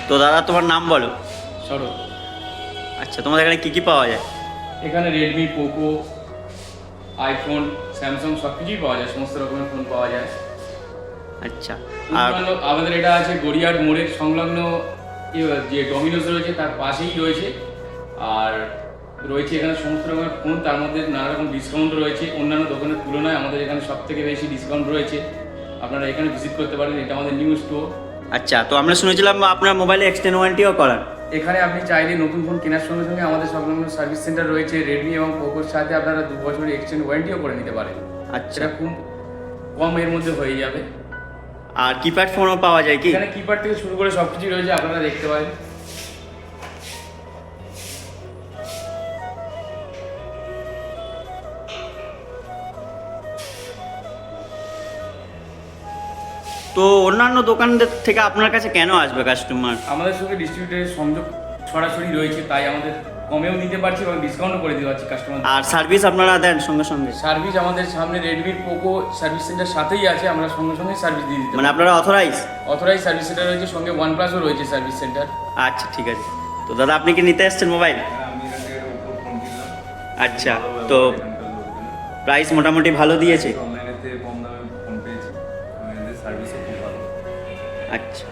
তো দাদা তোমার নাম বলো। শরৎ। আচ্ছা, তোমাদের এখানে কী কী পাওয়া যায়? এখানে রেডমি, পোকো, আইফোন, স্যামসাং সব কিছুই পাওয়া যায়, সমস্ত রকমের ফোন পাওয়া যায়। আচ্ছা, আর আমাদের এটা আছে গড়িয়ার মোড়ের সংলগ্ন যে ডমিনোস রয়েছে তার পাশেই রয়েছে। আর রয়েছে এখানে সমস্ত রকমের ফোন, তার মধ্যে নানা রকম ডিসকাউন্ট রয়েছে। অন্যান্য দোকানের তুলনায় আমাদের এখানে সব থেকে বেশি ডিসকাউন্ট রয়েছে। আপনারা এখানে ভিজিট করতে পারেন, এটা আমাদের নিউ স্টোর। আচ্ছা, তো আমরা শুনেছিলাম আপনার মোবাইলে এক্সটেন্ড ওয়ারেন্টিও করান। এখানে আপনি চাইলে নতুন ফোন কেনার সঙ্গে সঙ্গে আমাদের সংলগ্ন সার্ভিস সেন্টার রয়েছে। রেডমি এবং পোকোর সাথে আপনারা 2 বছরের এক্সটেন্ড ওয়ারেন্টিও করে নিতে পারেন। আচ্ছা, সেটা খুব কম এর মধ্যে হয়ে যাবে। আর কিপ্যাড ফোনও পাওয়া যায় কি? এখানে কিপ্যাড থেকে শুরু করে সব কিছুই রয়েছে, আপনারা দেখতে পারেন। তো অন্যান্য দোকানদের থেকে আপনার কাছে কেন আসবে কাস্টমার? আমাদের সঙ্গে ডিস্ট্রিবিউটরের সংযোগ সরাসরি রয়েছে, তাই আমাদের কমেও দিতে পারছি এবং ডিসকাউন্টও করে দিতে পারছি কাস্টমার। আর সার্ভিস আপনারা দেন সঙ্গে সঙ্গে? সার্ভিস আমাদের সামনে রেডমি, পোকো সার্ভিস সেন্টার সাথেই আছে, আমরা সঙ্গে সঙ্গে সার্ভিস দিয়ে দিতে মানে আপনারা অথরাইজ? অথরাইজ সার্ভিস সেন্টার রয়েছে, সঙ্গে OnePlus-ও রয়েছে সার্ভিস সেন্টার। আচ্ছা, ঠিক আছে। তো দাদা আপনি কি নিতে এসেছেন মোবাইল? আচ্ছা, তো প্রাইস মোটামুটি ভালো দিয়েছে? অনলাইনেতে কম দামে ফোন পেয়েছি, সার্ভিসও খুব ভালো। আচ্ছা।